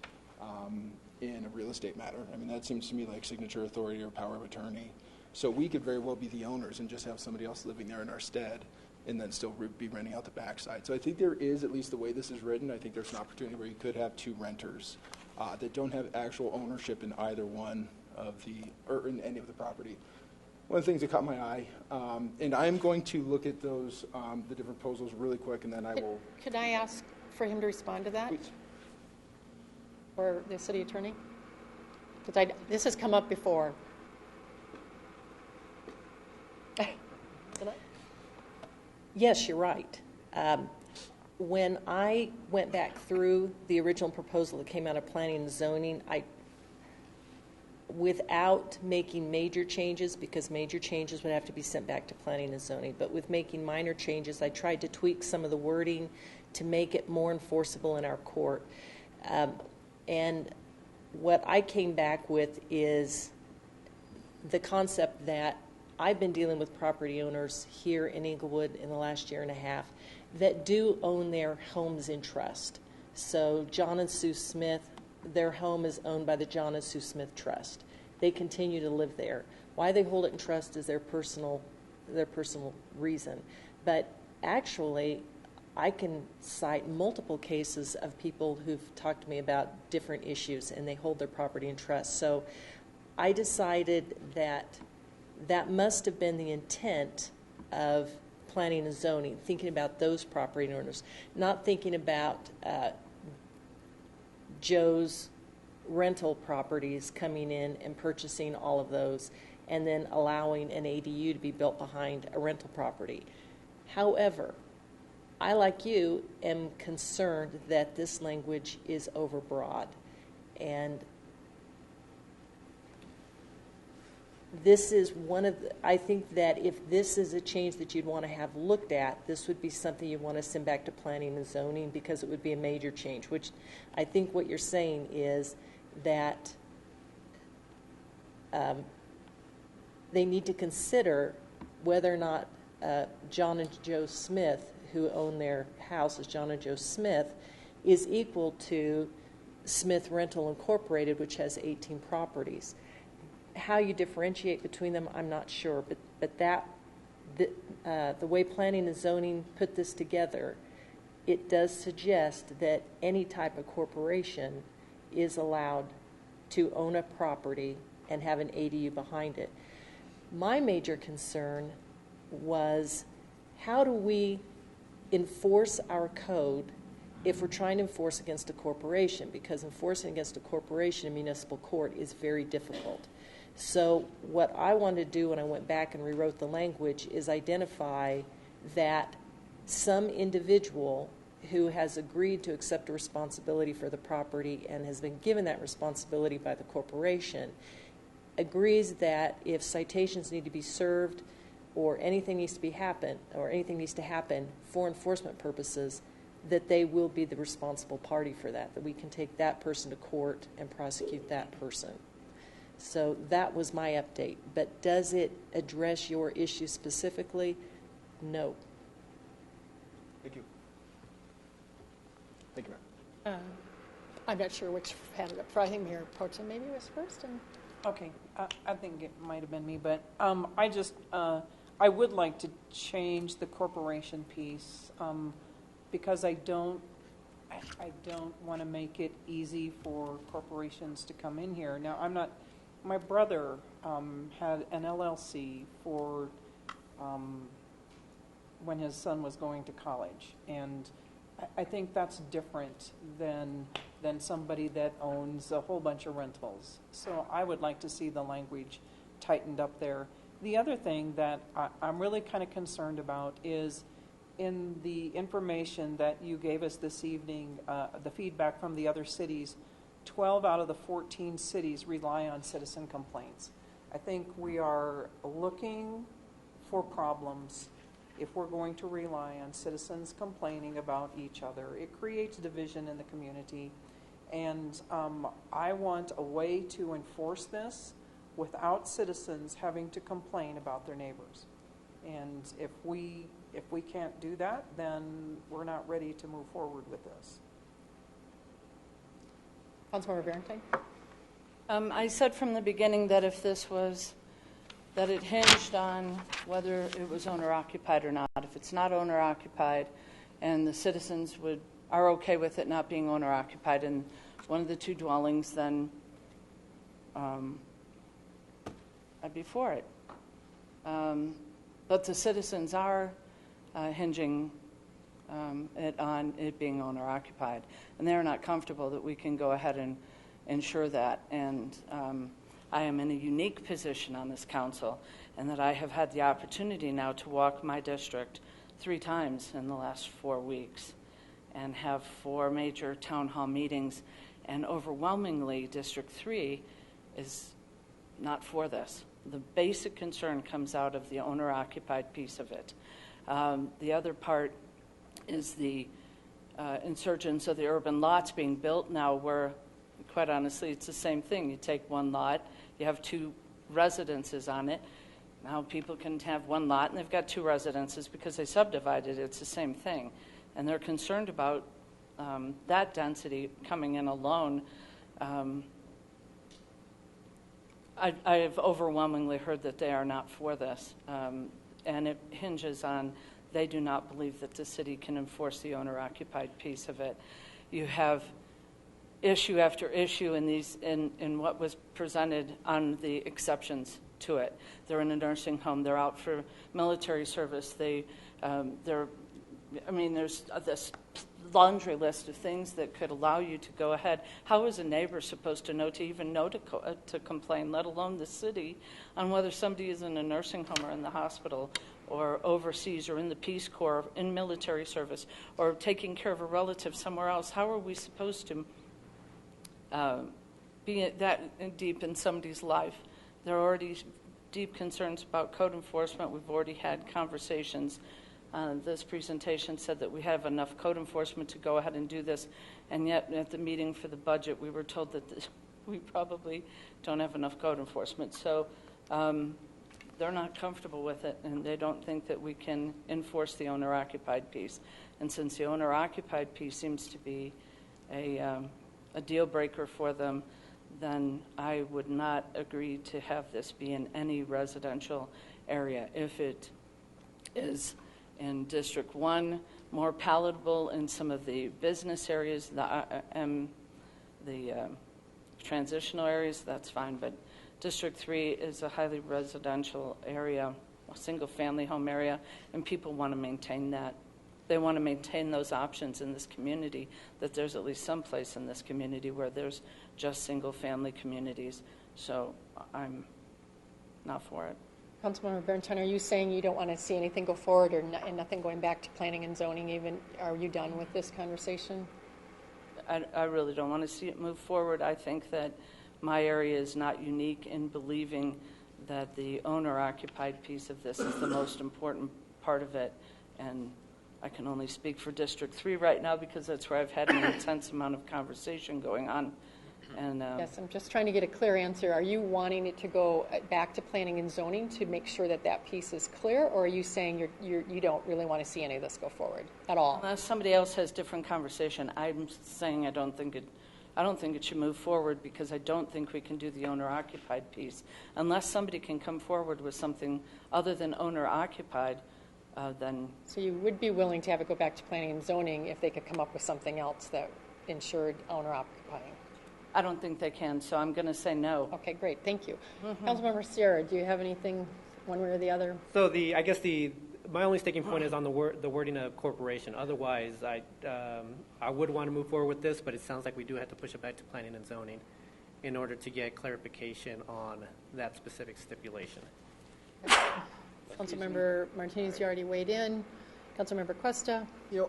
in a real estate matter. I mean, that seems to me like signature authority or power of attorney. So we could very well be the owners and just have somebody else living there in our stead, and then still be renting out the backside. So I think there is, at least the way this is written, I think there's an opportunity where you could have two renters that don't have actual ownership in either one of or in any of the property. One of the things that caught my eye, and I'm going to look at those, the different proposals really quick, and then I will. Could I ask for him to respond to that? Please. Or the city attorney? Because this has come up before. Yes, you're right. When I went back through the original proposal that came out of planning and zoning, without making major changes, because major changes would have to be sent back to planning and zoning, but with making minor changes, I tried to tweak some of the wording to make it more enforceable in our court. And what I came back with is the concept that I've been dealing with property owners here in Inglewood in the last year and a half that do own their homes in trust. So John and Sue Smith, their home is owned by the John and Sue Smith Trust. They continue to live there. Why they hold it in trust is their personal reason. But actually, I can cite multiple cases of people who've talked to me about different issues, and they hold their property in trust. So I decided that must have been the intent of planning and zoning, thinking about those property owners, not thinking about Joe's rental properties coming in and purchasing all of those and then allowing an ADU to be built behind a rental property. However, I, like you, am concerned that this language is overbroad, and this is one of the, I think that if this is a change that you'd want to have looked at, this would be something you'd want to send back to planning and zoning, because it would be a major change, which I think what you're saying is that they need to consider whether or not John and Joe Smith, who own their house as John and Joe Smith, is equal to Smith Rental Incorporated, which has 18 properties. How you differentiate between them, I'm not sure, but the way planning and zoning put this together, it does suggest that any type of corporation is allowed to own a property and have an ADU behind it. My major concern was, how do we enforce our code if we're trying to enforce against a corporation? Because enforcing against a corporation in municipal court is very difficult. So what I wanted to do when I went back and rewrote the language is identify that some individual who has agreed to accept a responsibility for the property and has been given that responsibility by the corporation agrees that if citations need to be served or anything needs to happen for enforcement purposes, that they will be the responsible party for that we can take that person to court and prosecute that person. So that was my update. But does it address your issue specifically? No. Thank you. Thank you, ma'am. I'm not sure which hand it up. I think Mayor Pro Tem maybe was first. Okay, I think it might have been me, but I would like to change the corporation piece because I don't want to make it easy for corporations to come in here. Now, my brother had an LLC for when his son was going to college, and I think that's different than somebody that owns a whole bunch of rentals. So I would like to see the language tightened up there. The other thing that I'm really kind of concerned about is in the information that you gave us this evening, the feedback from the other cities, 12 out of the 14 cities rely on citizen complaints. I think we are looking for problems if we're going to rely on citizens complaining about each other. It creates division in the community, and I want a way to enforce this without citizens having to complain about their neighbors. And if we can't do that, then we're not ready to move forward with this. Councilmember Barentine? I said from the beginning that if this was, that it hinged on whether it was owner-occupied or not. If it's not owner-occupied and the citizens are okay with it not being owner-occupied in one of the two dwellings, then I'd be for it. But the citizens are hinging it on it being owner-occupied, and they're not comfortable that we can go ahead and ensure that. And I am in a unique position on this council, and that I have had the opportunity now to walk my district 3 times in the last 4 weeks and have 4 major town hall meetings, and overwhelmingly District 3 is not for this. The basic concern comes out of the owner-occupied piece of it. The other part is the insurgence of the urban lots being built now, where, quite honestly, it's the same thing. You take one lot, you have 2 residences on it. Now people can have one lot and they've got 2 residences because they subdivided it. It's the same thing. And they're concerned about that density coming in alone. I have overwhelmingly heard that they are not for this. And it hinges on they do not believe that the city can enforce the owner-occupied piece of it. You have issue after issue in what was presented on the exceptions to it. They're in a nursing home. They're out for military service. There's this laundry list of things that could allow you to go ahead. How is a neighbor supposed to know to complain, let alone the city, on whether somebody is in a nursing home or in the hospital or overseas or in the Peace Corps, in military service, or taking care of a relative somewhere else? How are we supposed to be that deep in somebody's life? There are already deep concerns about code enforcement. We've already had conversations. This presentation said that we have enough code enforcement to go ahead and do this, and yet at the meeting for the budget, we were told that we probably don't have enough code enforcement. So they're not comfortable with it, and they don't think that we can enforce the owner-occupied piece. And since the owner-occupied piece seems to be a deal breaker for them, then I would not agree to have this be in any residential area. If it is in District 1, more palatable in some of the business areas, the transitional areas, that's fine. But District 3 is a highly residential area, a single-family home area, and people want to maintain that. They want to maintain those options in this community, that there's at least some place in this community where there's just single-family communities. So I'm not for it. Councilmember Barentine, are you saying you don't want to see anything go forward and nothing going back to planning and zoning even? Are you done with this conversation? I really don't want to see it move forward. I think that my area is not unique in believing that the owner-occupied piece of this is the most important part of it. And I can only speak for District 3 right now because that's where I've had an intense amount of conversation going on. And yes, I'm just trying to get a clear answer. Are you wanting it to go back to planning and zoning to make sure that that piece is clear, or are you saying you don't really want to see any of this go forward at all? Unless somebody else has different conversation, I'm saying I don't think it should move forward because I don't think we can do the owner-occupied piece unless somebody can come forward with something other than owner-occupied. Then. So you would be willing to have it go back to planning and zoning if they could come up with something else that ensured owner-occupying? I don't think they can, so I'm going to say no. Okay, great. Thank you. Mm-hmm. Councilmember Sierra, do you have anything one way or the other? So my only sticking point is on the wording of corporation. Otherwise, I would want to move forward with this, but it sounds like we do have to push it back to planning and zoning in order to get clarification on that specific stipulation. Councilmember Martinez, you already weighed in. Councilmember Cuesta.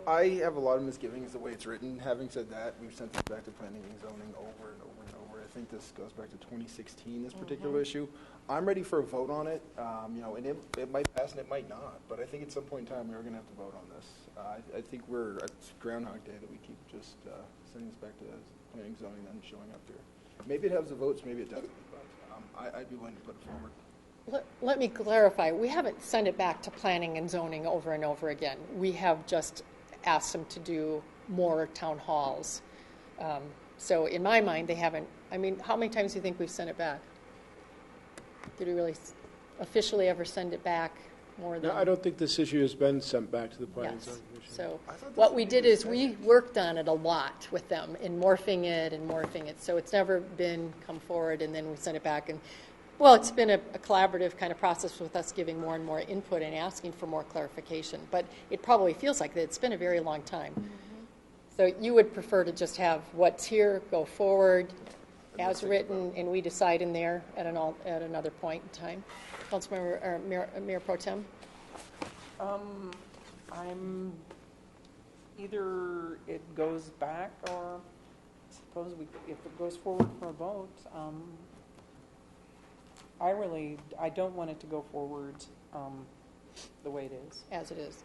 I have a lot of misgivings the way it's written. Having said that, we've sent this back to planning and zoning over and over and over. I think this goes back to 2016, this particular issue. I'm ready for a vote on it, and it might pass and it might not, but I think at some point in time we are going to have to vote on this. I think it's Groundhog Day that we keep just sending this back to planning, zoning, then showing up here. Maybe it has the votes, maybe it doesn't, but I'd be willing to put it forward. Let me clarify. We haven't sent it back to planning and zoning over and over again. We have just asked them to do more town halls. So in my mind, they haven't. I mean, how many times do you think we've sent it back? Did we really officially ever send it back more than? No, I don't think this issue has been sent back to the Planning and Yes. Zoning Commission. So what we did is we worked on it a lot with them in morphing it. So it's never been come forward and then we sent it back. And well, it's been a collaborative kind of process with us giving more and more input and asking for more clarification. But it probably feels like that it's been a very long time. So you would prefer to just have what's here go forward as written, and we decide in there at another point in time. Councilmember or Mayor Pro Tem. I'm either it goes back or suppose if it goes forward for a vote. I don't want it to go forward the way it is. As it is.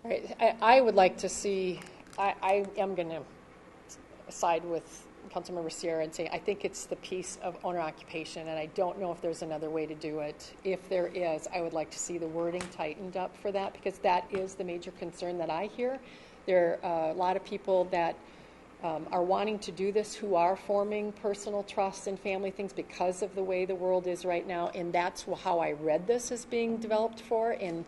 All right. I would like to see, I am going to side with Councilmember Sierra and say I think it's the piece of owner occupation, and I don't know if there's another way to do it. If there is, I would like to see the wording tightened up for that, because that is the major concern that I hear. There are a lot of people that are wanting to do this who are forming personal trusts and family things because of the way the world is right now, and that's how I read this as being developed for, and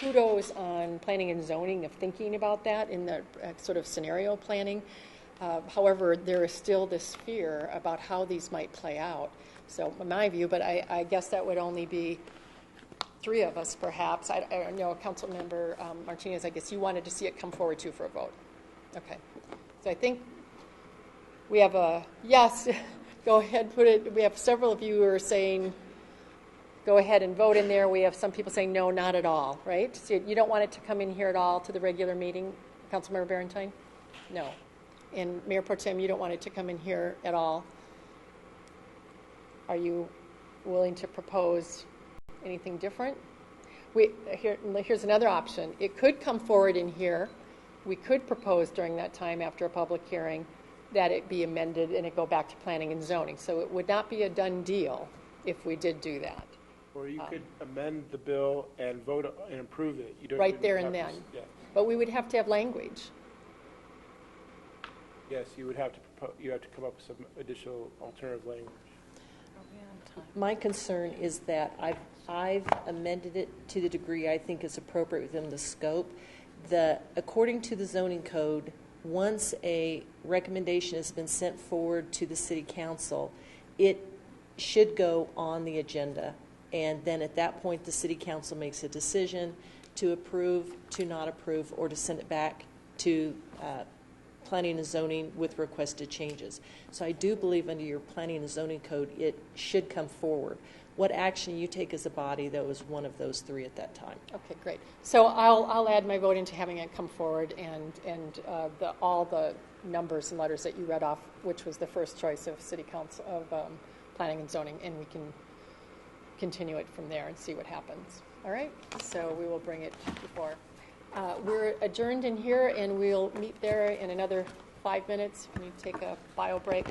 kudos on planning and zoning of thinking about that in the sort of scenario planning. However, there is still this fear about how these might play out. So in my view, but I guess that would only be three of us perhaps. I know Councilmember Martinez, I guess you wanted to see it come forward too for a vote. Okay. So I think we have a yes. Go ahead, put it. We have several of you who are saying go ahead and vote in there. We have some people saying no, not at all, right? So you don't want it to come in here at all to the regular meeting, Councilmember Barentine? No. And Mayor Pro Tem, you don't want it to come in here at all. Are you willing to propose anything different? Here's another option. It could come forward in here. We could propose during that time after a public hearing that it be amended and it go back to planning and zoning. So it would not be a done deal if we did do that. Or you could amend the bill and vote and approve it. You don't right even there have and to then. yeah. But we would have to have language. Yes, you would have to you have to come up with some additional alternative language. My concern is that I've amended it to the degree I think is appropriate within the scope. According to the zoning code, once a recommendation has been sent forward to the city council, it should go on the agenda. And then at that point, the city council makes a decision to approve, to not approve, or to send it back to planning and zoning with requested changes. So I do believe under your planning and zoning code, it should come forward. What action you take as a body, though, is one of those three at that time. Okay, great. So I'll add my vote into having it come forward, and all the numbers and letters that you read off, which was the first choice of city council of planning and zoning, and we can continue it from there and see what happens. All right. So we will bring it before. We're adjourned in here, and we'll meet there in another 5 minutes. We take a bio break.